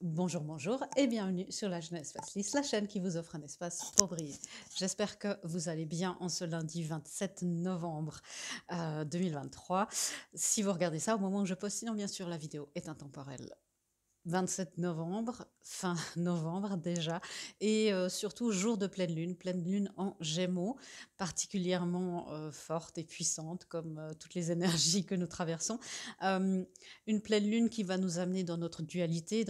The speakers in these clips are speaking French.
Bonjour, bonjour et bienvenue sur la Jeunesse Faciliste, la chaîne qui vous offre un espace pour briller. J'espère que vous allez bien en ce lundi 27 novembre 2023. Si vous regardez ça au moment où je poste, sinon bien sûr la vidéo est intemporelle. 27 novembre, fin novembre déjà, et surtout jour de pleine lune en Gémeaux, particulièrement forte et puissante comme toutes les énergies que nous traversons. Euh, une pleine lune qui va nous amener dans notre dualité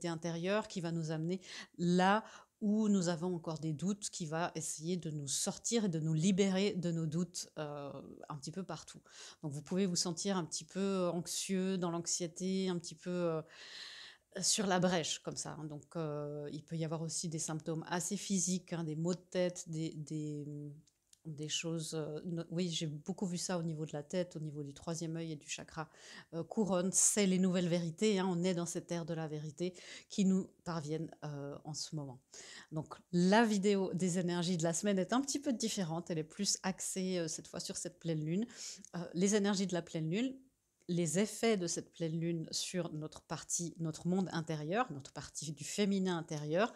intérieure, qui va nous amener là où nous avons encore des doutes, qui va essayer de nous sortir et de nous libérer de nos doutes un petit peu partout. Donc vous pouvez vous sentir un petit peu anxieux, dans l'anxiété, un petit peu sur la brèche comme ça, hein. Donc il peut y avoir aussi des symptômes assez physiques, hein, des maux de tête, des choses, oui, j'ai beaucoup vu ça au niveau de la tête, au niveau du troisième œil et du chakra couronne. C'est les nouvelles vérités, hein, on est dans cette ère de la vérité qui nous parviennent en ce moment. Donc la vidéo des énergies de la semaine est un petit peu différente, elle est plus axée cette fois sur cette pleine lune. Les énergies de la pleine lune, les effets de cette pleine lune sur notre partie, notre monde intérieur, notre partie du féminin intérieur,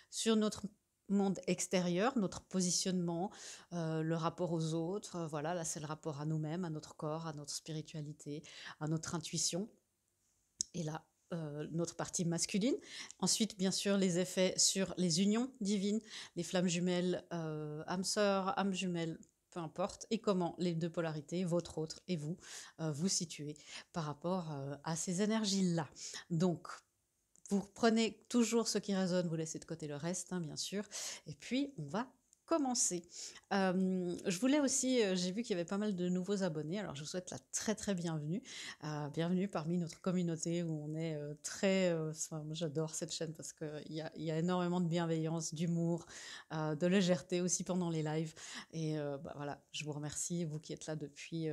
sur notre monde extérieur, notre positionnement, le rapport aux autres. Voilà, là c'est le rapport à nous-mêmes, à notre corps, à notre spiritualité, à notre intuition. Et là, notre partie masculine. Ensuite, bien sûr, les effets sur les unions divines, les flammes jumelles, âmes sœurs, âmes jumelles, peu importe, et comment les deux polarités, votre autre et vous, vous situez par rapport à ces énergies-là. Donc, vous prenez toujours ce qui résonne, vous laissez de côté le reste, hein, bien sûr, et puis on va commencer. Je voulais aussi, j'ai vu qu'il y avait pas mal de nouveaux abonnés, alors je vous souhaite la très très bienvenue, bienvenue parmi notre communauté où on est très, enfin, moi j'adore cette chaîne parce qu'il y a énormément de bienveillance, d'humour, de légèreté aussi pendant les lives, et bah, voilà, je vous remercie, vous qui êtes là depuis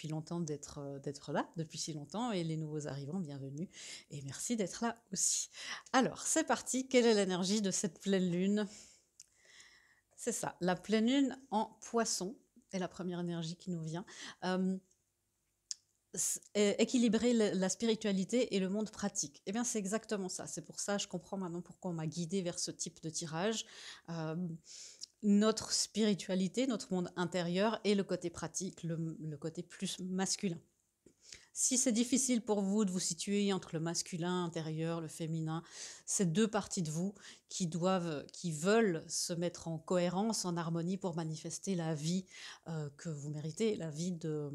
longtemps, d'être là depuis si longtemps, et les nouveaux arrivants, bienvenue. Et merci d'être là aussi. Alors, c'est parti. Quelle est l'énergie de cette pleine lune? C'est ça, la pleine lune en poisson est la première énergie qui nous vient. Euh, équilibrer la spiritualité et le monde pratique. Eh bien, c'est exactement ça. C'est pour ça, je comprends maintenant pourquoi on m'a guidée vers ce type de tirage. Euh, notre spiritualité, notre monde intérieur et le côté pratique, le côté plus masculin. Si c'est difficile pour vous de vous situer entre le masculin intérieur, le féminin, c'est deux parties de vous qui veulent se mettre en cohérence, en harmonie pour manifester la vie que vous méritez, la vie de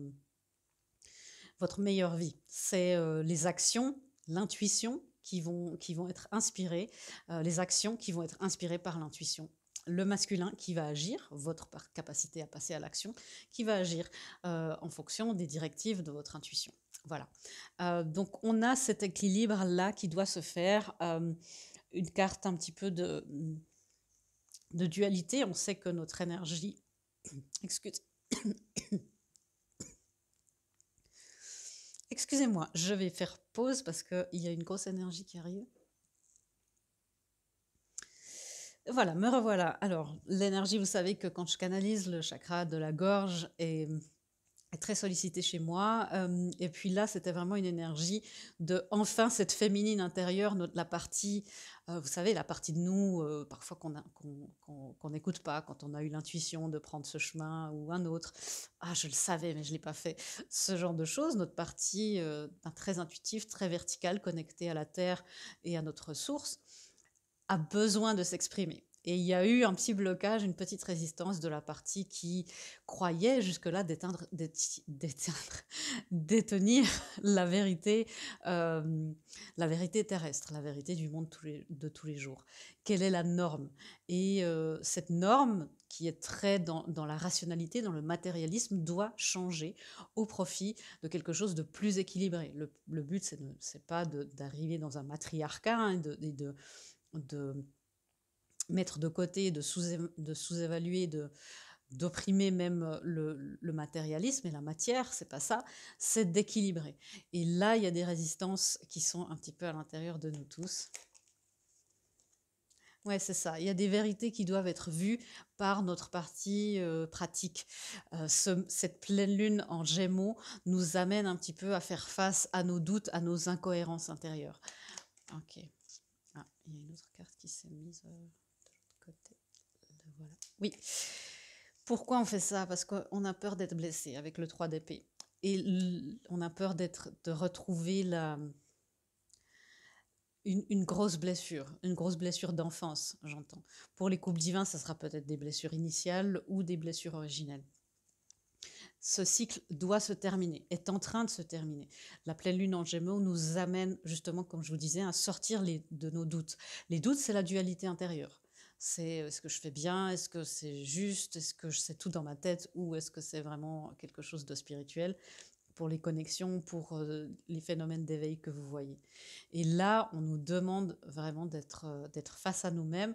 votre meilleure vie. C'est les actions, l'intuition qui vont être inspirées, les actions qui vont être inspirées par l'intuition. Le masculin qui va agir, votre capacité à passer à l'action, qui va agir en fonction des directives de votre intuition. Voilà. Donc on a cet équilibre-là qui doit se faire, une carte un petit peu de dualité. On sait que notre énergie, excuse, excusez-moi, je vais faire pause parce qu'il y a une grosse énergie qui arrive. Voilà, me revoilà. Alors, l'énergie, vous savez que quand je canalise, le chakra de la gorge est très sollicité chez moi. Et puis là, c'était vraiment une énergie de enfin cette féminine intérieure, la partie, vous savez, la partie de nous, parfois qu'on n'écoute pas, quand on a eu l'intuition de prendre ce chemin ou un autre. Ah, je le savais, mais je ne l'ai pas fait. Ce genre de choses, notre partie très intuitive, très verticale, connectée à la terre et à notre source, a besoin de s'exprimer. Et il y a eu un petit blocage, une petite résistance de la partie qui croyait jusque-là détenir la vérité terrestre, la vérité du monde de tous les jours. Quelle est la norme? Et cette norme, qui est très dans la rationalité, dans le matérialisme, doit changer au profit de quelque chose de plus équilibré. Le but, c'est pas d'arriver dans un matriarcat, hein, de mettre de côté, de sous-évaluer, d'opprimer même le matérialisme et la matière, c'est pas ça, c'est d'équilibrer. Et là, il y a des résistances qui sont un petit peu à l'intérieur de nous tous. Ouais, c'est ça. Il y a des vérités qui doivent être vues par notre partie pratique. Cette pleine lune en Gémeaux nous amène un petit peu à faire face à nos doutes, à nos incohérences intérieures. Ok. Ah, il y a une autre carte qui s'est mise de l'autre côté. Voilà. Oui. Pourquoi on fait ça? Parce qu'on a peur d'être blessé avec le 3 d'épée. Et on a peur de retrouver une grosse blessure d'enfance, j'entends. Pour les couples divins, ça sera peut-être des blessures initiales ou des blessures originelles. Ce cycle doit se terminer, est en train de se terminer. La pleine lune en Gémeaux nous amène justement, comme je vous disais, à sortir de nos doutes. Les doutes, c'est la dualité intérieure. C'est est-ce que je fais bien, est-ce que c'est juste, est-ce que c'est tout dans ma tête ou est-ce que c'est vraiment quelque chose de spirituel pour les connexions, pour les phénomènes d'éveil que vous voyez. Et là, on nous demande vraiment d'être face à nous-mêmes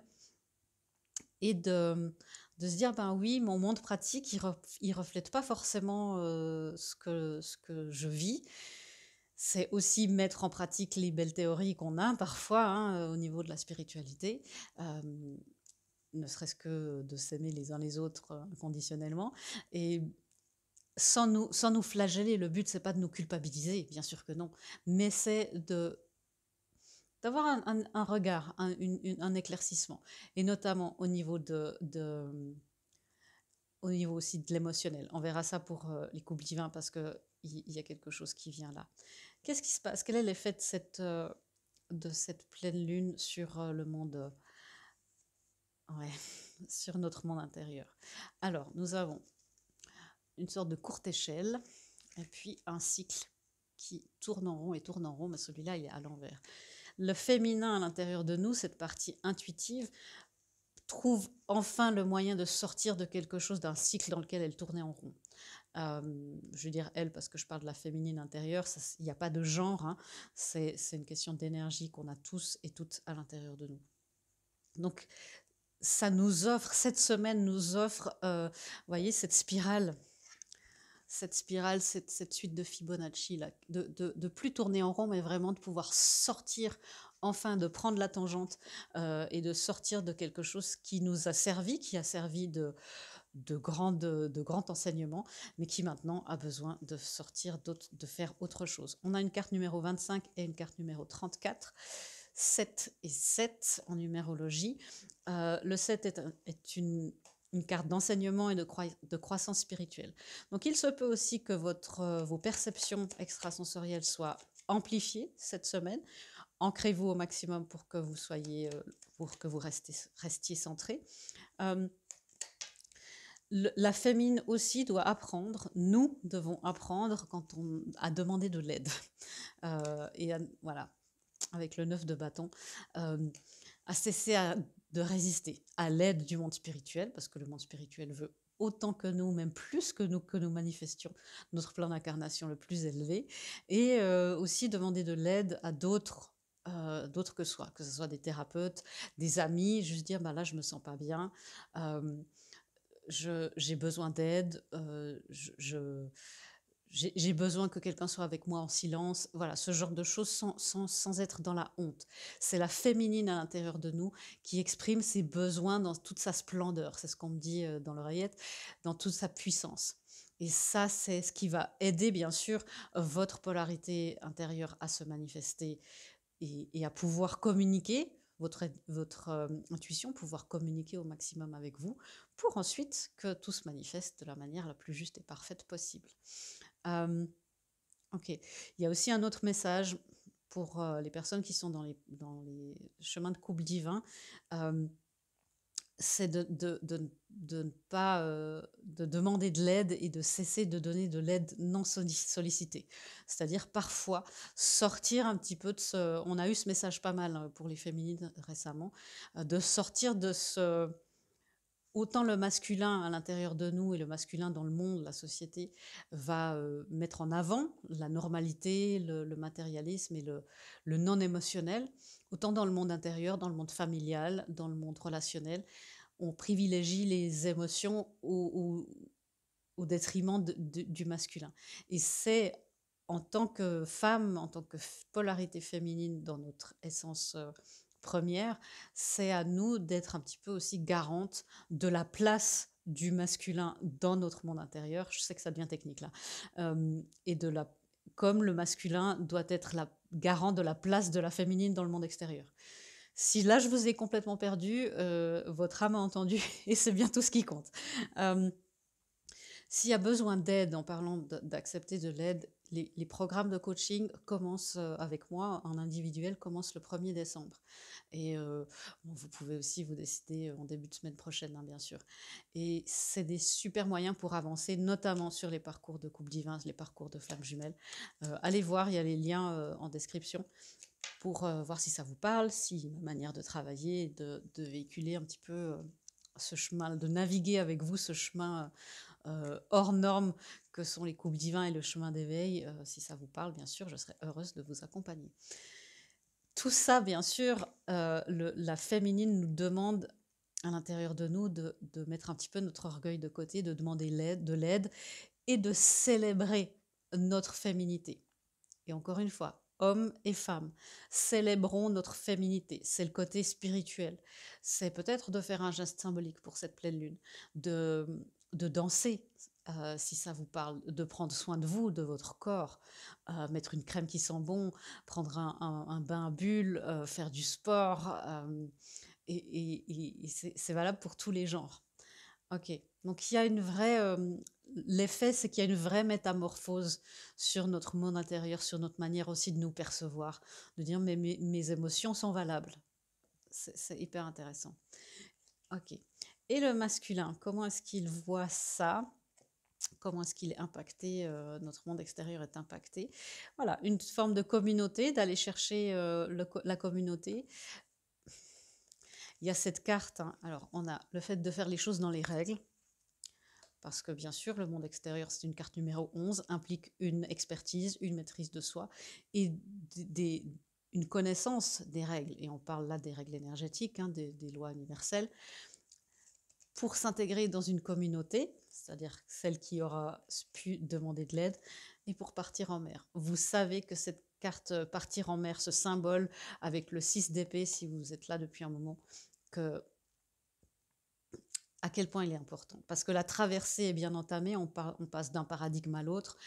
et de se dire, ben oui, mon monde pratique, il reflète pas forcément ce que je vis. C'est aussi mettre en pratique les belles théories qu'on a parfois au niveau de la spiritualité, euh, ne serait-ce que de s'aimer les uns les autres inconditionnellement. Et sans nous flageller, le but, c'est pas de nous culpabiliser, bien sûr que non, mais c'est d'avoir un regard, un éclaircissement, et notamment au niveau aussi de l'émotionnel. On verra ça pour les couples divins parce qu'il y a quelque chose qui vient là. Qu'est-ce qui se passe? Quel est l'effet de cette pleine lune sur le monde, ouais, sur notre monde intérieur? Alors, nous avons une sorte de courte échelle et puis un cycle qui tourne en rond et tourne en rond, mais celui-là, il est à l'envers. Le féminin à l'intérieur de nous, cette partie intuitive, trouve enfin le moyen de sortir de quelque chose, d'un cycle dans lequel elle tournait en rond. Je veux dire elle parce que je parle de la féminine intérieure, il n'y a pas de genre, c'est une question d'énergie qu'on a tous et toutes à l'intérieur de nous. Donc ça nous offre, cette semaine nous offre, vous voyez, cette spirale, cette suite de Fibonacci, là, de plus tourner en rond, mais vraiment de pouvoir sortir, enfin de prendre la tangente et de sortir de quelque chose qui nous a servi, qui a servi de grand enseignement, mais qui maintenant a besoin de sortir, de faire autre chose. On a une carte numéro 25 et une carte numéro 34. 7 et 7 en numérologie. Le 7 est une carte d'enseignement et de croissance spirituelle. Donc il se peut aussi que vos perceptions extrasensorielles soient amplifiées cette semaine. Ancrez-vous au maximum pour que vous restiez centré. La fémine aussi doit apprendre, nous devons apprendre à demander de l'aide. Voilà, avec le 9 de bâton, à cesser de résister à l'aide du monde spirituel, parce que le monde spirituel veut autant que nous, même plus que nous manifestions notre plan d'incarnation le plus élevé, et aussi demander de l'aide à d'autres que soi, que ce soit des thérapeutes, des amis, juste dire, bah là, je me sens pas bien, j'ai besoin d'aide, j'ai besoin que quelqu'un soit avec moi en silence, voilà, ce genre de choses sans être dans la honte. C'est la féminine à l'intérieur de nous qui exprime ses besoins dans toute sa splendeur, c'est ce qu'on me dit dans l'oreillette, dans toute sa puissance. Et ça, c'est ce qui va aider, bien sûr, votre polarité intérieure à se manifester et à pouvoir communiquer, votre intuition, pouvoir communiquer au maximum avec vous, pour ensuite que tout se manifeste de la manière la plus juste et parfaite possible. Ok. Il y a aussi un autre message pour les personnes qui sont dans les chemins de couple divin. C'est de ne pas de demander de l'aide et de cesser de donner de l'aide non sollicitée. C'est-à-dire parfois sortir un petit peu de ce... On a eu ce message pas mal pour les féminines récemment, de sortir de ce... Autant le masculin à l'intérieur de nous et le masculin dans le monde, la société, va mettre en avant la normalité, le matérialisme et le non-émotionnel, autant dans le monde intérieur, dans le monde familial, dans le monde relationnel, on privilégie les émotions au détriment du masculin. Et c'est en tant que femme, en tant que polarité féminine dans notre essence première, c'est à nous d'être un petit peu aussi garante de la place du masculin dans notre monde intérieur. Je sais que ça devient technique là. Et comme le masculin doit être garant de la place de la féminine dans le monde extérieur. Si là, je vous ai complètement perdu, votre âme a entendu et c'est bien tout ce qui compte. Euh, S'il y a besoin d'aide, en parlant d'accepter de l'aide, les programmes de coaching commencent avec moi, en individuel, commencent le 1er décembre. Et bon, vous pouvez aussi vous décider en début de semaine prochaine, hein, bien sûr. Et c'est des super moyens pour avancer, notamment sur les parcours de couple divin, les parcours de flammes jumelles. Allez voir, il y a les liens en description pour voir si ça vous parle, si ma manière de travailler, de véhiculer un petit peu ce chemin, de naviguer avec vous ce chemin hors norme que sont les couples divins et le chemin d'éveil. Si ça vous parle, bien sûr, je serais heureuse de vous accompagner. Tout ça, bien sûr, la féminine nous demande à l'intérieur de nous de mettre un petit peu notre orgueil de côté, de demander de l'aide et de célébrer notre féminité. Et encore une fois, hommes et femmes, célébrons notre féminité. C'est le côté spirituel. C'est peut-être de faire un geste symbolique pour cette pleine lune, de danser, si ça vous parle, de prendre soin de vous, de votre corps, mettre une crème qui sent bon, prendre un bain à bulles, faire du sport. Et c'est valable pour tous les genres. Ok, donc il y a une vraie... l'effet, c'est qu'il y a une vraie métamorphose sur notre monde intérieur, sur notre manière aussi de nous percevoir, de dire mais mes émotions sont valables. C'est hyper intéressant. Ok. Et le masculin, comment est-ce qu'il voit ça? Comment est-ce qu'il est impacté, notre monde extérieur est impacté? Voilà, une forme de communauté, d'aller chercher la communauté. Il y a cette carte, hein. Alors on a le fait de faire les choses dans les règles, parce que bien sûr, le monde extérieur, c'est une carte numéro 11, implique une expertise, une maîtrise de soi et une connaissance des règles. Et on parle là des règles énergétiques, hein, des lois universelles, pour s'intégrer dans une communauté, c'est-à-dire celle qui aura pu demander de l'aide, et pour partir en mer. Vous savez que cette carte partir en mer, ce symbole avec le 6 d'épée, si vous êtes là depuis un moment, que à quel point il est important. Parce que la traversée est bien entamée, on passe d'un paradigme à l'autre.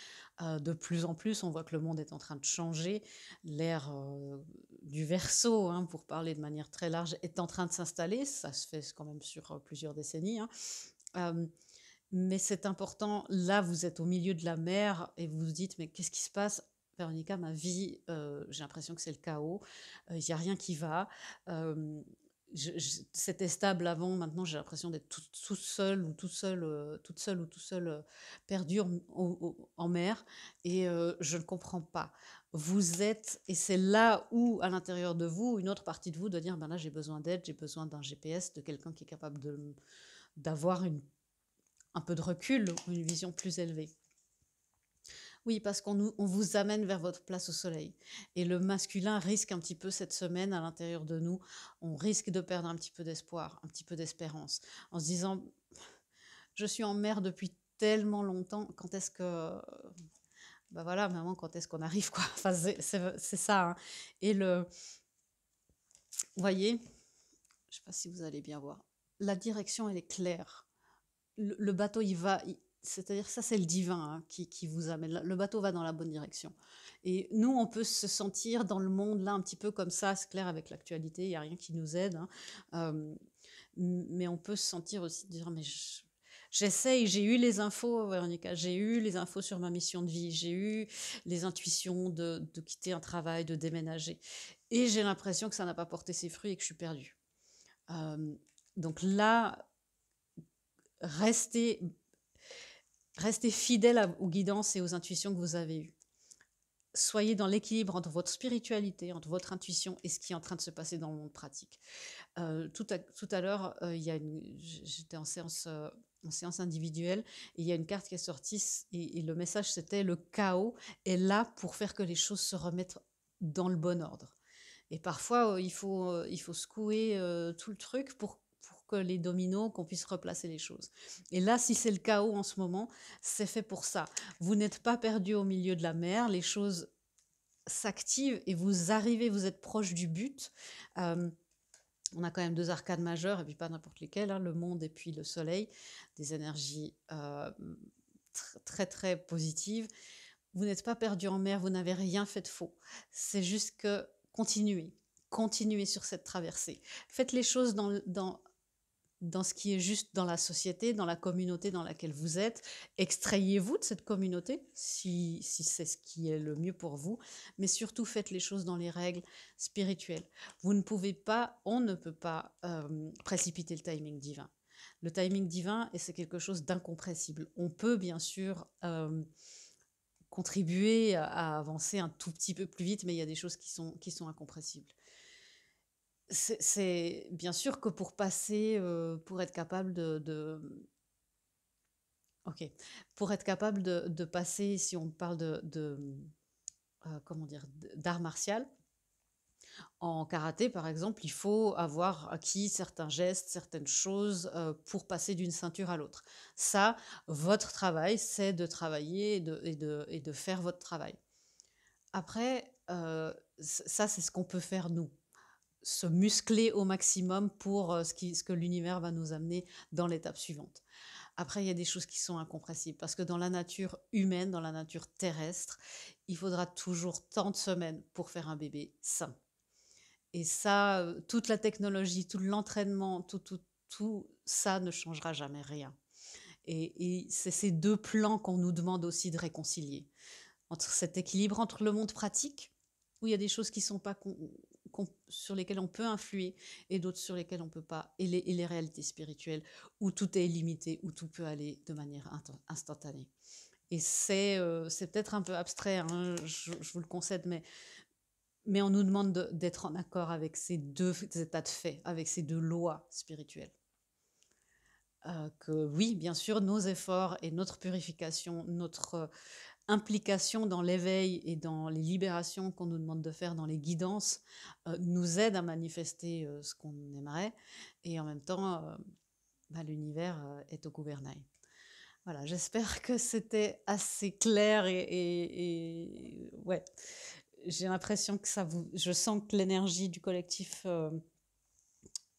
De plus en plus, on voit que le monde est en train de changer. L'ère du Verseau, hein, pour parler de manière très large, est en train de s'installer. Ça se fait quand même sur plusieurs décennies. Hein. Euh, mais c'est important. Là, vous êtes au milieu de la mer et vous vous dites, mais qu'est-ce qui se passe? Véronica, ma vie, j'ai l'impression que c'est le chaos. Il n'y a rien qui va. C'était stable avant, maintenant j'ai l'impression d'être toute seule ou tout seul, toute seule ou tout seul perdu en mer et je ne comprends pas. Vous êtes, et c'est là où, à l'intérieur de vous, une autre partie de vous doit dire, ben là j'ai besoin d'aide, j'ai besoin d'un GPS, de quelqu'un qui est capable d'avoir un peu de recul ou une vision plus élevée. Oui, parce on vous amène vers votre place au soleil. Et le masculin risque un petit peu cette semaine à l'intérieur de nous, on risque de perdre un petit peu d'espoir, un petit peu d'espérance, en se disant, je suis en mer depuis tellement longtemps, quand est-ce que... Ben voilà, maman, quand est-ce qu'on arrive, quoi. Enfin, c'est ça. Hein. Et vous voyez, je ne sais pas si vous allez bien voir, la direction, elle est claire. Le bateau, il va... C'est-à-dire ça, c'est le divin hein, qui vous amène. Le bateau va dans la bonne direction. Et nous, on peut se sentir dans le monde, là, un petit peu comme ça, c'est clair, avec l'actualité, il n'y a rien qui nous aide. Hein. Mais on peut se sentir aussi, dire, mais j'essaye, j'ai eu les infos, Véronica, j'ai eu les infos sur ma mission de vie, j'ai eu les intuitions de quitter un travail, de déménager. Et j'ai l'impression que ça n'a pas porté ses fruits et que je suis perdue. Donc là, restez fidèle aux guidances et aux intuitions que vous avez eues. Soyez dans l'équilibre entre votre spiritualité, entre votre intuition et ce qui est en train de se passer dans le monde pratique. Tout à l'heure, j'étais en séance individuelle et il y a une carte qui est sortie et le message c'était le chaos est là pour faire que les choses se remettent dans le bon ordre. Et parfois, il faut secouer tout le truc pour que les dominos, qu'on puisse replacer les choses. Et là, si c'est le chaos en ce moment, c'est fait pour ça. Vous n'êtes pas perdu au milieu de la mer, les choses s'activent et vous arrivez, vous êtes proche du but. On a quand même deux arcades majeures, et puis pas n'importe lesquelles, hein, le monde et puis le soleil, des énergies très très positives. Vous n'êtes pas perdu en mer, vous n'avez rien fait de faux. C'est juste que continuez, continuez sur cette traversée. Faites les choses dans ce qui est juste dans la société, dans la communauté dans laquelle vous êtes. Extrayez-vous de cette communauté si c'est ce qui est le mieux pour vous, mais surtout faites les choses dans les règles spirituelles. Vous ne pouvez pas, on ne peut pas précipiter le timing divin. Le timing divin, et c'est quelque chose d'incompressible. On peut bien sûr contribuer à avancer un tout petit peu plus vite, mais il y a des choses qui sont incompressibles. C'est bien sûr que pour passer, pour être capable OK, pour être capable de passer, si on parle comment dire? D'art martial, en karaté, par exemple, il faut avoir acquis certains gestes, certaines choses, pour passer d'une ceinture à l'autre. Ça, votre travail, c'est de travailler et de faire votre travail. Après, ça, c'est ce qu'on peut faire nous. Se muscler au maximum pour ce que l'univers va nous amener dans l'étape suivante. Après, il y a des choses qui sont incompressibles parce que dans la nature humaine, dans la nature terrestre, il faudra toujours tant de semaines pour faire un bébé sain. Et ça, toute la technologie, tout l'entraînement, tout ça ne changera jamais rien. Et c'est ces deux plans qu'on nous demande aussi de réconcilier entre cet équilibre entre le monde pratique, où il y a des choses qui sont pas sur lesquelles on peut influer et d'autres sur lesquelles on peut pas, et les réalités spirituelles, où tout est limité, où tout peut aller de manière instantanée. Et c'est peut-être un peu abstrait, hein, je vous le concède, mais on nous demande d'être en accord avec ces deux états de fait, avec ces deux lois spirituelles. Que oui, bien sûr, nos efforts et notre purification, notre implication dans l'éveil et dans les libérations qu'on nous demande de faire dans les guidances, nous aident à manifester, ce qu'on aimerait, et en même temps, l'univers, est au gouvernail. Voilà, j'espère que c'était assez clair et ouais, j'ai l'impression que ça vous je sens que l'énergie du collectif,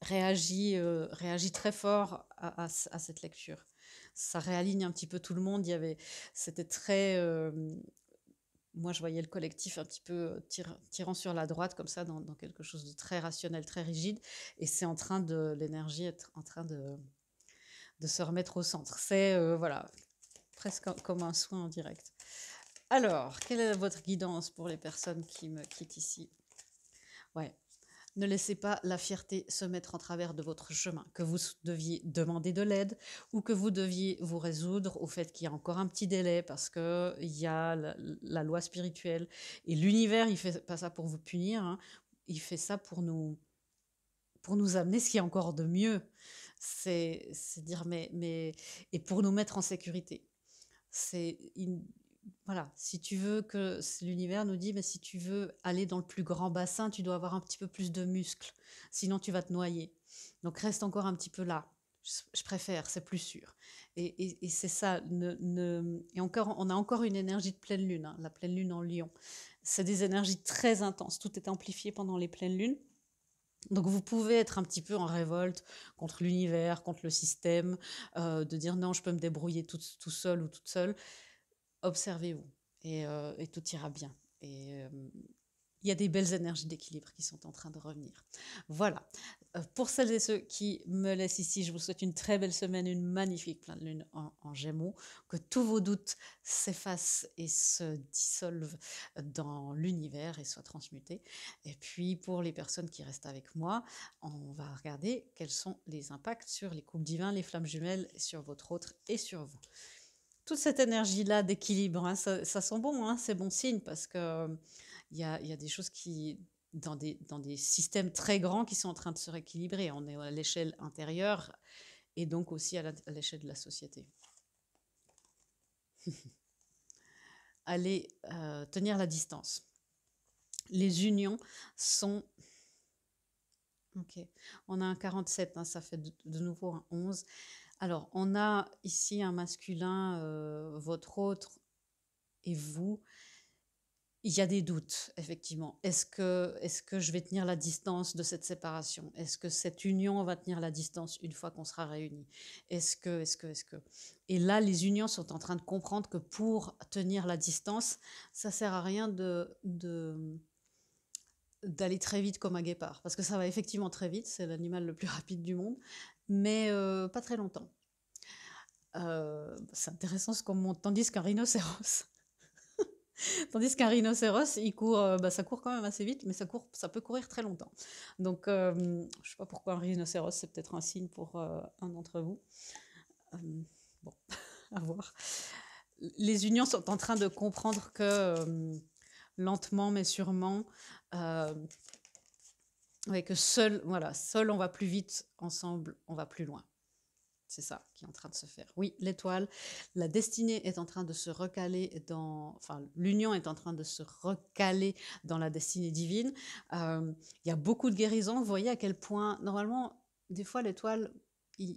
réagit très fort à cette lecture. Ça réaligne un petit peu tout le monde. C'était très, moi, je voyais le collectif un petit peu tirant sur la droite, comme ça, dans quelque chose de très rationnel, très rigide. Et l'énergie est en train de se remettre au centre. C'est, voilà, presque comme un soin en direct. Alors, quelle est votre guidance pour les personnes qui me quittent ici? Ouais. Ne laissez pas la fierté se mettre en travers de votre chemin, que vous deviez demander de l'aide ou que vous deviez vous résoudre au fait qu'il y a encore un petit délai parce qu'il y a la loi spirituelle et l'univers, il fait pas ça pour vous punir, hein, il fait ça pour nous amener ce qui est encore de mieux. C'est dire, et pour nous mettre en sécurité. C'est une Voilà, si tu veux que l'univers nous dit: «Mais si tu veux aller dans le plus grand bassin, tu dois avoir un petit peu plus de muscles, sinon tu vas te noyer. Donc reste encore un petit peu là. Je préfère, c'est plus sûr». Et c'est ça, et encore, on a encore une énergie de pleine lune, hein, la pleine lune en Lion. C'est des énergies très intenses, tout est amplifié pendant les pleines lunes. Donc vous pouvez être un petit peu en révolte contre l'univers, contre le système, de dire: «Non, je peux me débrouiller tout seul ou toute seule». Observez-vous et tout ira bien. Il y a des belles énergies d'équilibre qui sont en train de revenir. Voilà. Pour celles et ceux qui me laissent ici, je vous souhaite une très belle semaine, une magnifique pleine lune en Gémeaux, que tous vos doutes s'effacent et se dissolvent dans l'univers et soient transmutés. Et puis pour les personnes qui restent avec moi, on va regarder quels sont les impacts sur les couples divins, les flammes jumelles, sur votre autre et sur vous. Toute cette énergie-là d'équilibre, hein, ça sent bon, hein, c'est bon signe parce que il y a des choses dans des systèmes très grands qui sont en train de se rééquilibrer. On est à l'échelle intérieure et donc aussi à l'échelle de la société. Allez tenir la distance. Les unions sont... Ok, on a un 47, hein, ça fait de nouveau un 11. Alors, on a ici un masculin, votre autre et vous. il y a des doutes, effectivement. Est-ce que je vais tenir la distance de cette séparation? Est-ce que cette union va tenir la distance une fois qu'on sera réunis? Est-ce que? Et là, les unions sont en train de comprendre que pour tenir la distance, ça sert à rien d'aller très vite comme un guépard. Parce que ça va effectivement très vite, c'est l'animal le plus rapide du monde, mais pas très longtemps. C'est intéressant ce qu'on montre. Tandis qu'un rhinocéros, il court, ça court quand même assez vite, mais ça peut courir très longtemps. Donc, je ne sais pas pourquoi un rhinocéros, c'est peut-être un signe pour un d'entre vous. Euh, bon, à voir. Les unions sont en train de comprendre que lentement mais sûrement, euh, ouais, que seul on va plus vite, ensemble on va plus loin. C'est ça qui est en train de se faire. Oui, l'étoile, la destinée est en train de se recaler enfin, l'union est en train de se recaler dans la destinée divine. Il y a beaucoup de guérisons. Vous voyez à quel point, normalement, des fois, l'étoile,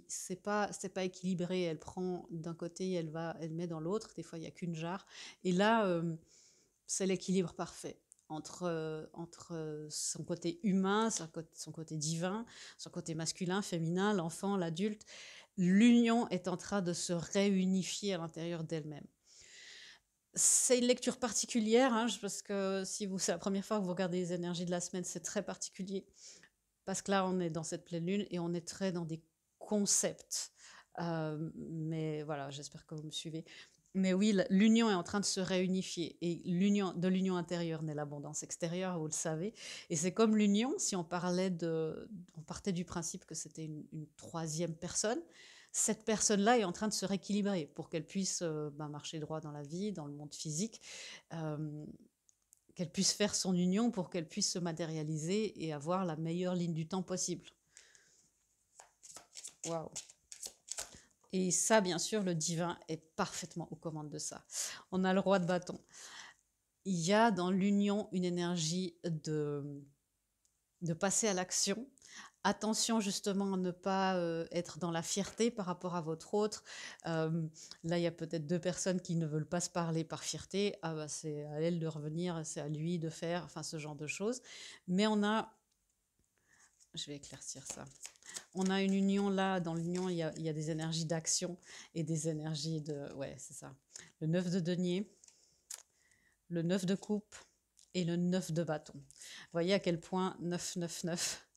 c'est pas équilibré. Elle prend d'un côté, elle met dans l'autre. Des fois, il n'y a qu'une jarre. Et là, c'est l'équilibre parfait entre son côté humain, son côté divin, son côté masculin, féminin, l'enfant, l'adulte. L'union est en train de se réunifier à l'intérieur d'elle-même. C'est une lecture particulière, hein, parce que si c'est la première fois que vous regardez les énergies de la semaine, c'est très particulier. Parce que là, on est dans cette pleine lune et on est très dans des concepts. Mais voilà, j'espère que vous me suivez. Mais oui, l'union est en train de se réunifier. Et de l'union intérieure naît l'abondance extérieure, vous le savez. Et c'est comme l'union, si on partait du principe que c'était une troisième personne, cette personne-là est en train de se rééquilibrer pour qu'elle puisse marcher droit dans la vie, dans le monde physique, qu'elle puisse faire son union pour qu'elle puisse se matérialiser et avoir la meilleure ligne du temps possible. Waouh! Et ça, bien sûr, le divin est parfaitement aux commandes de ça. On a le roi de bâton. Il y a dans l'union une énergie de passer à l'action. Attention justement à ne pas être dans la fierté par rapport à votre autre. Là, il y a peut-être deux personnes qui ne veulent pas se parler par fierté. Ah bah, c'est à elle de revenir, c'est à lui de faire, enfin ce genre de choses. Mais je vais éclaircir ça. On a une union là, dans l'union, il y a des énergies d'action et des énergies de... Ouais, c'est ça. Le 9 de denier, le 9 de coupe et le 9 de bâton. Vous voyez à quel point 999,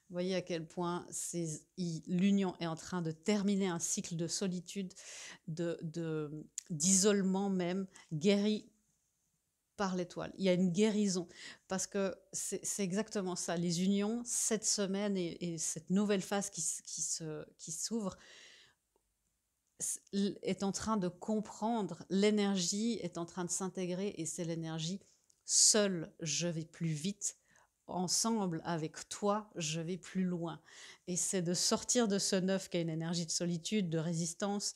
vous voyez à quel point l'union est en train de terminer un cycle de solitude, d'isolement même, guéri par l'étoile. Il y a une guérison, parce que c'est exactement ça. Les unions, cette semaine et cette nouvelle phase qui s'ouvre, est en train de comprendre, l'énergie est en train de s'intégrer, et c'est l'énergie seule, je vais plus vite, ensemble avec toi, je vais plus loin. Et c'est de sortir de ce neuf qui a une énergie de solitude, de résistance,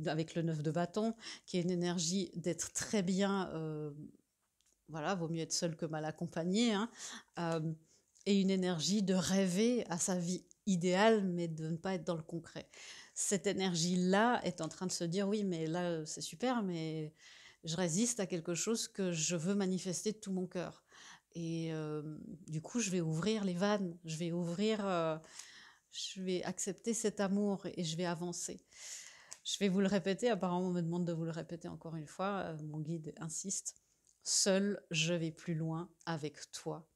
avec le neuf de bâton, qui est une énergie d'être très bien, voilà, vaut mieux être seul que mal accompagné, hein, et une énergie de rêver à sa vie idéale, mais de ne pas être dans le concret. Cette énergie-là est en train de se dire, oui, mais là, c'est super, mais je résiste à quelque chose que je veux manifester de tout mon cœur. Et du coup, je vais ouvrir les vannes, je vais accepter cet amour et je vais avancer. Je vais vous le répéter, apparemment on me demande de vous le répéter encore une fois, mon guide insiste. Seul, je vais plus loin avec toi.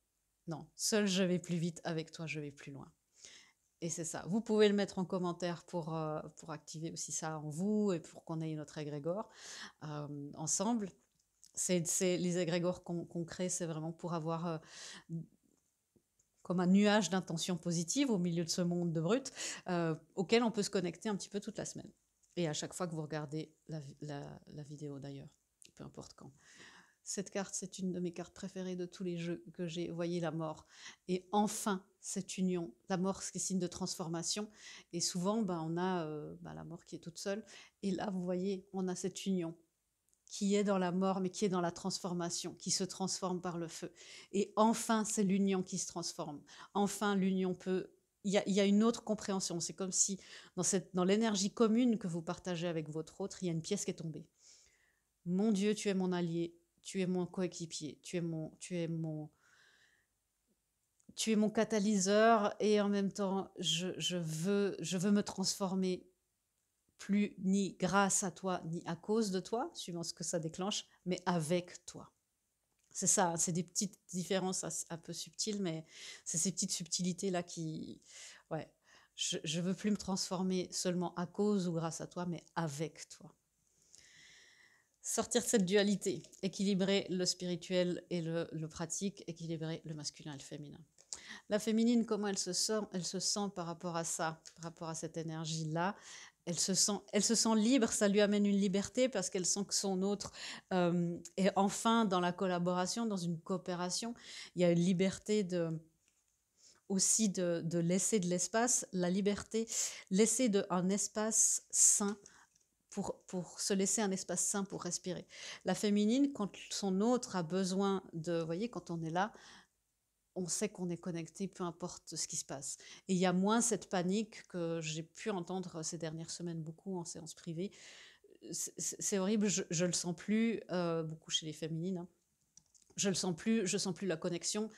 Non, seul, je vais plus vite avec toi, je vais plus loin. Et c'est ça. Vous pouvez le mettre en commentaire pour activer aussi ça en vous et pour qu'on ait notre égrégore ensemble. Les égrégores qu'on crée, c'est vraiment pour avoir comme un nuage d'intentions positives au milieu de ce monde de brut auquel on peut se connecter un petit peu toute la semaine. Et à chaque fois que vous regardez la vidéo d'ailleurs, peu importe quand. Cette carte, c'est une de mes cartes préférées de tous les jeux que j'ai. Voyez la mort. Et enfin, cette union. La mort, c'est signe de transformation. Et souvent, on a la mort qui est toute seule. Et là, vous voyez, on a cette union qui est dans la mort, mais qui est dans la transformation, qui se transforme par le feu. Et enfin, c'est l'union qui se transforme. Enfin, l'union peut... Il y a une autre compréhension. C'est comme si, dans l'énergie commune que vous partagez avec votre autre, il y a une pièce qui est tombée. Mon Dieu, tu es mon allié, tu es mon coéquipier, tu es mon catalyseur et en même temps, je veux me transformer plus ni grâce à toi, ni à cause de toi, suivant ce que ça déclenche, mais avec toi. C'est ça, c'est des petites différences un peu subtiles, mais c'est ces petites subtilités-là qui... Ouais, je veux plus me transformer seulement à cause ou grâce à toi, mais avec toi. Sortir de cette dualité, équilibrer le spirituel et le pratique, équilibrer le masculin et le féminin. La féminine, comment elle se sent par rapport à ça, par rapport à cette énergie-là. Elle se sent libre, ça lui amène une liberté parce qu'elle sent que son autre est enfin dans la collaboration, dans une coopération. Il y a une liberté aussi de laisser de l'espace, la liberté, laisser un espace sain pour se laisser un espace sain pour respirer. La féminine, quand son autre a besoin de... Vous voyez, quand on est là, on sait qu'on est connecté, peu importe ce qui se passe. Et il y a moins cette panique que j'ai pu entendre ces dernières semaines beaucoup en séance privée. C'est horrible, je le sens plus, beaucoup chez les féminines. Hein. Je le sens plus, je sens plus la connexion.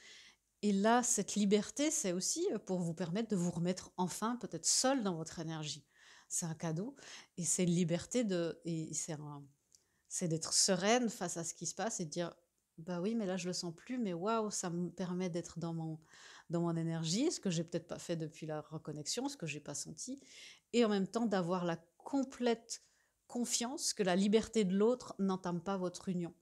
Et là, cette liberté, c'est aussi pour vous permettre de vous remettre enfin peut-être seul dans votre énergie. C'est un cadeau et c'est une liberté et c'est d'être sereine face à ce qui se passe et de dire bah oui, mais là je le sens plus, mais waouh, ça me permet d'être dans mon énergie, ce que j'ai peut-être pas fait depuis la reconnexion, ce que j'ai pas senti, et en même temps d'avoir la complète confiance que la liberté de l'autre n'entame pas votre union.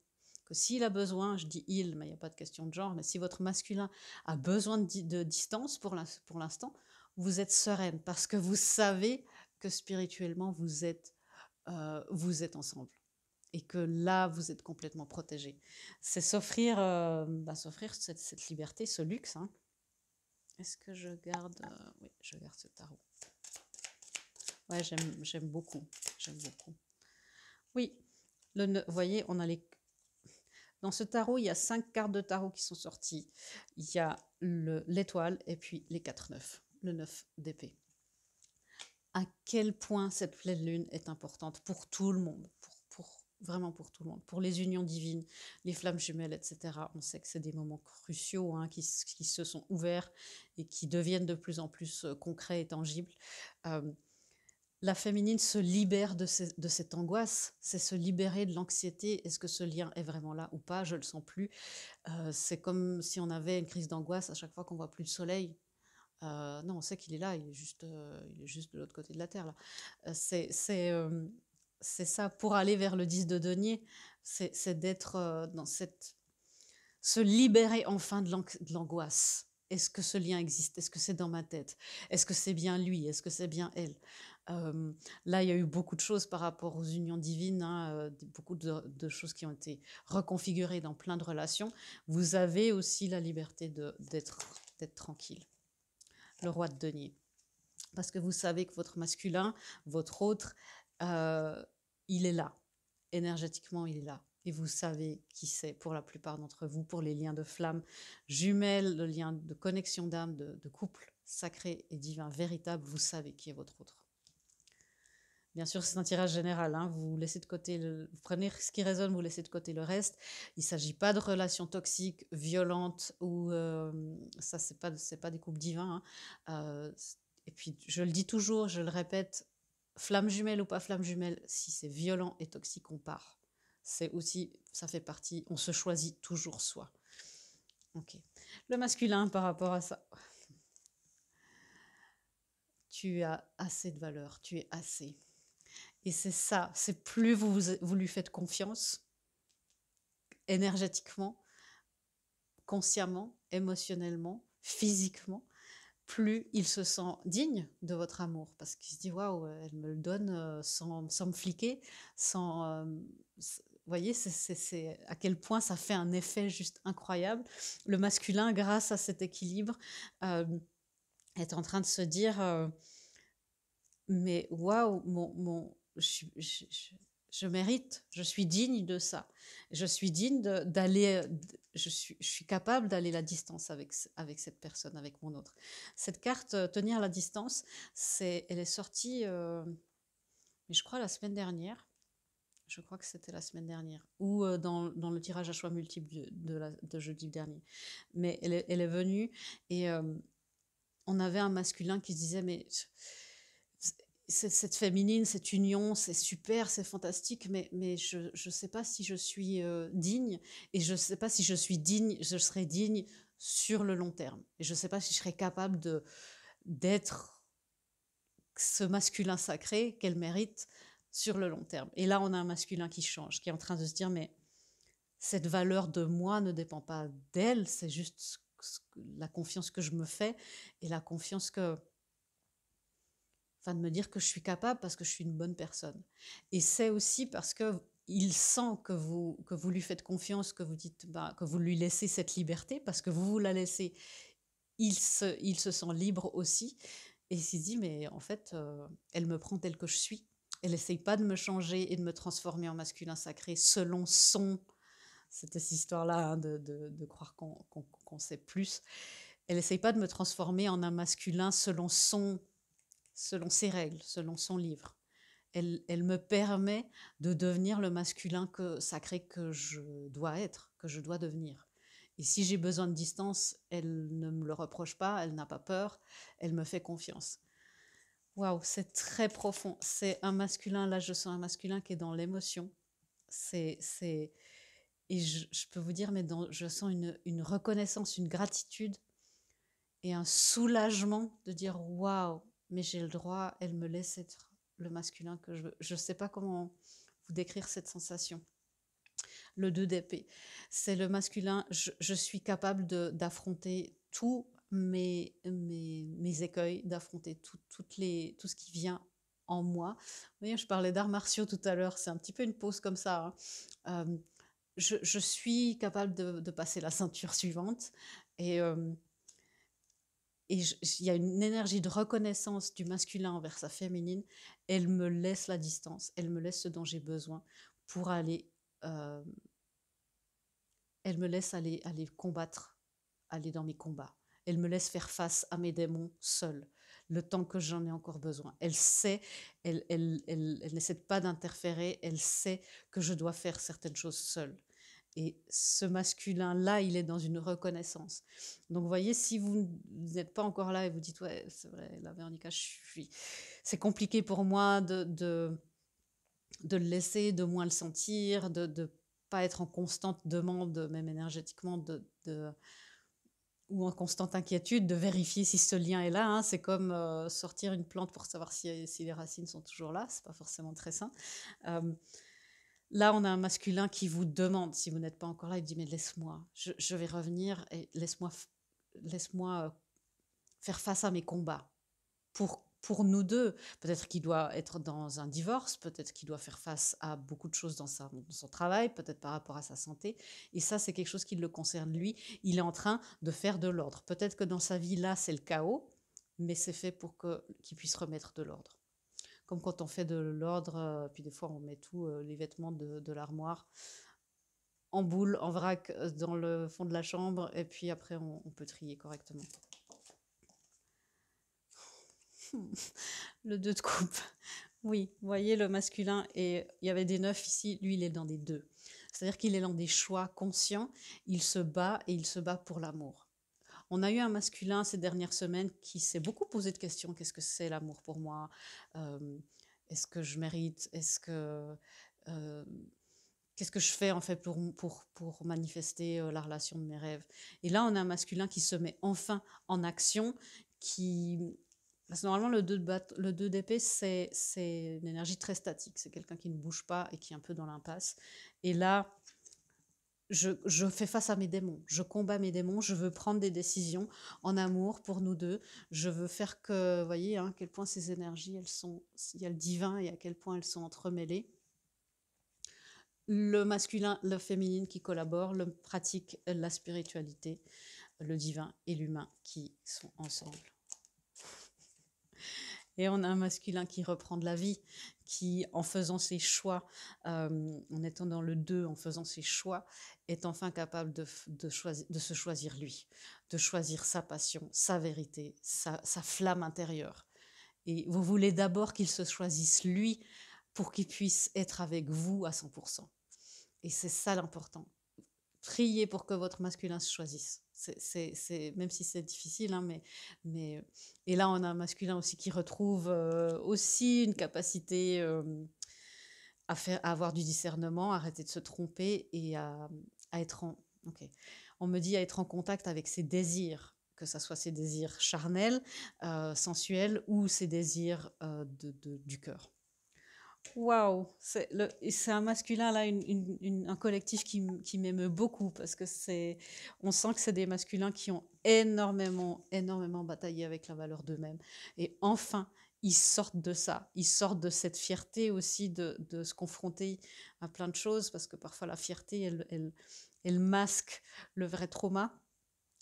Que s'il a besoin, je dis il, mais il n'y a pas de question de genre, mais si votre masculin a besoin de distance pour l'instant, vous êtes sereine parce que vous savez que spirituellement vous êtes ensemble et que là, vous êtes complètement protégé. C'est s'offrir s'offrir cette liberté, ce luxe. Hein. Est-ce que je garde... oui, je garde ce tarot. Ouais, j'aime beaucoup. J'aime beaucoup. Oui, vous voyez, on a les... Dans ce tarot, il y a 5 cartes de tarot qui sont sorties. Il y a l'étoile et puis les 4 9, le 9 d'épée. À quel point cette pleine lune est importante pour tout le monde, vraiment pour tout le monde, pour les unions divines, les flammes jumelles, etc. On sait que c'est des moments cruciaux hein, qui se sont ouverts et qui deviennent de plus en plus concrets et tangibles. La féminine se libère de cette angoisse, c'est se libérer de l'anxiété. Est-ce que ce lien est vraiment là ou pas? Je ne le sens plus. C'est comme si on avait une crise d'angoisse à chaque fois qu'on voit plus le soleil. Non, on sait qu'il est là, il est juste de l'autre côté de la Terre. Là. C'est ça, pour aller vers le 10 de denier, c'est d'être dans cette... se libérer enfin de l'angoisse. Est-ce que ce lien existe? Est-ce que c'est dans ma tête? Est-ce que c'est bien lui? Est-ce que c'est bien elle? Là, il y a eu beaucoup de choses par rapport aux unions divines, hein, beaucoup de choses qui ont été reconfigurées dans plein de relations. Vous avez aussi la liberté d'être tranquille. Le roi de denier. Parce que vous savez que votre masculin, votre autre, il est là. Énergétiquement, il est là. Et vous savez qui c'est pour la plupart d'entre vous, pour les liens de flamme jumelles, le lien de connexion d'âme, de couple sacré et divin véritable, vous savez qui est votre autre. Bien sûr, c'est un tirage général. Hein. Vous laissez de côté vous prenez ce qui résonne, vous laissez de côté le reste. Il ne s'agit pas de relations toxiques, violentes ou ça, c'est pas des couples divins. Hein. Et puis, je le dis toujours, je le répète, flamme jumelle ou pas flamme jumelle, si c'est violent et toxique, on part. C'est aussi, ça fait partie. On se choisit toujours soi. Ok. Le masculin par rapport à ça. Tu as assez de valeur. Tu es assez. Et c'est ça, c'est plus vous lui faites confiance, énergétiquement, consciemment, émotionnellement, physiquement, plus il se sent digne de votre amour. Parce qu'il se dit, waouh, elle me le donne sans me fliquer, sans... vous voyez, c'est à quel point ça fait un effet juste incroyable. Le masculin, grâce à cet équilibre, est en train de se dire... mais waouh, je mérite, je suis digne de ça. Je suis digne d'aller, je suis capable d'aller la distance avec cette personne, avec mon autre. Cette carte, tenir la distance, elle est sortie, je crois, la semaine dernière. je crois que c'était la semaine dernière, ou dans le tirage à choix multiple de jeudi dernier. Mais elle est venue et on avait un masculin qui se disait, mais cette féminine, cette union, c'est super, c'est fantastique, mais je ne sais pas si je suis digne, et je ne sais pas si je suis digne, je serai digne sur le long terme. Et je ne sais pas si je serai capable d'être ce masculin sacré qu'elle mérite sur le long terme. Et là, on a un masculin qui change, qui est en train de se dire, mais cette valeur de moi ne dépend pas d'elle, c'est juste la confiance que je me fais et la confiance que, enfin, de me dire que je suis capable parce que je suis une bonne personne. Et c'est aussi parce que il sent que vous lui faites confiance, que vous dites, bah, que vous lui laissez cette liberté, parce que vous la laissez, il se sent libre aussi. Et il s'est dit, mais en fait, elle me prend telle que je suis. Elle n'essaye pas de me changer et de me transformer en masculin sacré selon son... C'était cette histoire-là, hein, de croire qu'on sait plus. Elle n'essaye pas de me transformer en un masculin selon ses règles, selon son livre. Elle me permet de devenir le masculin sacré que je dois être, que je dois devenir. Et si j'ai besoin de distance, elle ne me le reproche pas, elle n'a pas peur, elle me fait confiance. Waouh, c'est très profond. C'est un masculin, là je sens un masculin qui est dans l'émotion. C'est, et je peux vous dire, mais je sens une reconnaissance, une gratitude et un soulagement de dire waouh, mais j'ai le droit, elle me laisse être le masculin que je veux. Je ne sais pas comment vous décrire cette sensation. Le 2 d'épée, c'est le masculin, je suis capable d'affronter tous mes écueils, d'affronter tout ce qui vient en moi. Vous voyez, je parlais d'arts martiaux tout à l'heure, c'est un petit peu une pause comme ça, hein. Je suis capable de passer la ceinture suivante et il y a une énergie de reconnaissance du masculin envers sa féminine. Elle me laisse la distance, elle me laisse ce dont j'ai besoin pour aller, euh, elle me laisse aller combattre, aller dans mes combats. Elle me laisse faire face à mes démons seule, le temps que j'en ai encore besoin. Elle sait, elle n'essaie pas d'interférer, elle sait que je dois faire certaines choses seule. Et ce masculin-là, il est dans une reconnaissance. Donc, vous voyez, si vous n'êtes pas encore là et vous dites, ouais, c'est vrai, la Véronica, c'est compliqué pour moi de le laisser, de moins le sentir, de pas être en constante demande, même énergétiquement, ou en constante inquiétude, de vérifier si ce lien est là, hein. C'est comme sortir une plante pour savoir si les racines sont toujours là. C'est pas forcément très sain. Euh, Là, on a un masculin qui vous demande, si vous n'êtes pas encore là, il dit, mais laisse-moi, je vais revenir et laisse-moi faire face à mes combats pour nous deux. Peut-être qu'il doit être dans un divorce, peut-être qu'il doit faire face à beaucoup de choses dans son travail, peut-être par rapport à sa santé. Et ça, c'est quelque chose qui le concerne lui. Il est en train de faire de l'ordre. Peut-être que dans sa vie, là, c'est le chaos, mais c'est fait pour qu'il puisse remettre de l'ordre. Comme quand on fait de l'ordre, puis des fois on met tous les vêtements de l'armoire en boule, en vrac, dans le fond de la chambre, et puis après on peut trier correctement. Le 2 de coupe. Oui, vous voyez le masculin, et il y avait des 9 ici, lui il est dans des 2. C'est-à-dire qu'il est dans des choix conscients, il se bat et il se bat pour l'amour. On a eu un masculin ces dernières semaines qui s'est beaucoup posé de questions. Qu'est-ce que c'est l'amour pour moi? euh, Est-ce que je mérite? Euh, Qu'est-ce que je fais en fait pour manifester la relation de mes rêves? Et là, on a un masculin qui se met enfin en action, parce que normalement, le 2 d'épée, c'est une énergie très statique. C'est quelqu'un qui ne bouge pas et qui est un peu dans l'impasse. Et là, je fais face à mes démons, je combats mes démons, je veux prendre des décisions en amour pour nous deux. Je veux faire que, vous voyez, hein, à quel point ces énergies, il y a le divin et à quel point elles sont entremêlées. Le masculin, le féminin qui collaborent, le pratique la spiritualité, le divin et l'humain qui sont ensemble. Et on a un masculin qui reprend de la vie, qui, en faisant ses choix, en étant dans le 2, en faisant ses choix, est enfin capable de se choisir lui, de choisir sa passion, sa vérité, sa flamme intérieure. Et vous voulez d'abord qu'il se choisisse lui pour qu'il puisse être avec vous à 100%. Et c'est ça l'important. Priez pour que votre masculin se choisisse. Même si c'est difficile, hein, mais... Et là, on a un masculin aussi qui retrouve aussi une capacité à avoir du discernement, à arrêter de se tromper et à être en... Ok. On me dit à être en contact avec ses désirs, que ce soit ses désirs charnels, sensuels ou ses désirs du cœur. Waouh, c'est un masculin là, un collectif qui m'émeut beaucoup parce que on sent que c'est des masculins qui ont énormément bataillé avec la valeur d'eux-mêmes. Et enfin, ils sortent de ça, ils sortent de cette fierté aussi de se confronter à plein de choses parce que parfois la fierté, elle masque le vrai trauma.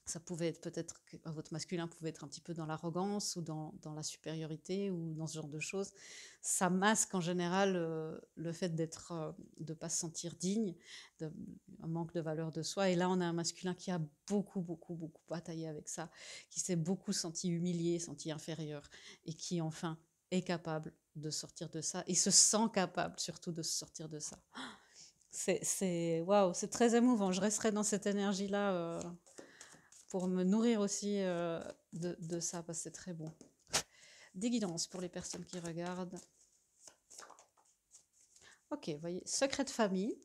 Ça pouvait être peut-être que votre masculin pouvait être un petit peu dans l'arrogance ou dans la supériorité ou dans ce genre de choses. Ça masque en général le fait de ne pas se sentir digne, un manque de valeur de soi. Et là, on a un masculin qui a beaucoup bataillé avec ça, qui s'est beaucoup senti humilié, senti inférieur et qui enfin est capable de sortir de ça et se sent capable surtout de se sortir de ça. Waouh, c'est très émouvant. Je resterai dans cette énergie-là. Pour me nourrir aussi de ça, parce que c'est très bon. Des guidances pour les personnes qui regardent. Ok, voyez, secret de famille,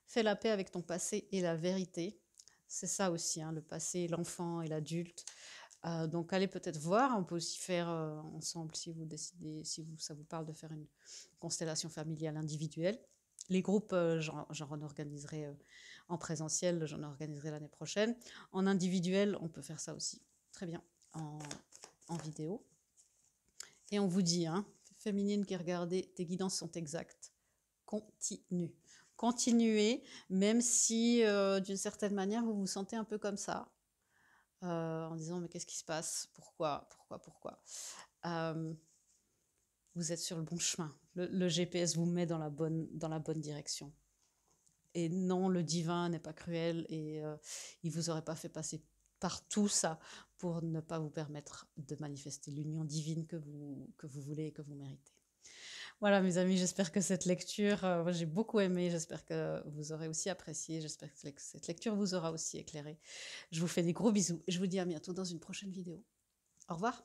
fais la paix avec ton passé et la vérité. C'est ça aussi, hein, le passé, l'enfant et l'adulte. Donc allez peut-être voir, on peut aussi faire ensemble si vous décidez, ça vous parle de faire une constellation familiale individuelle. Les groupes, j'en organiserai en présentiel, j'en organiserai l'année prochaine. En individuel, on peut faire ça aussi. Très bien, en vidéo. Et on vous dit, hein, féminine qui regardez, tes guidances sont exactes. Continue. Continuez, même si d'une certaine manière, vous vous sentez un peu comme ça. En disant, mais qu'est-ce qui se passe? Pourquoi? Vous êtes sur le bon chemin. Le GPS vous met dans la bonne direction. Et non, le divin n'est pas cruel et il ne vous aurait pas fait passer par tout ça pour ne pas vous permettre de manifester l'union divine que vous voulez et que vous méritez. Voilà mes amis, j'espère que cette lecture, j'ai beaucoup aimé, j'espère que vous aurez aussi apprécié, j'espère que cette lecture vous aura aussi éclairé. Je vous fais des gros bisous et je vous dis à bientôt dans une prochaine vidéo. Au revoir.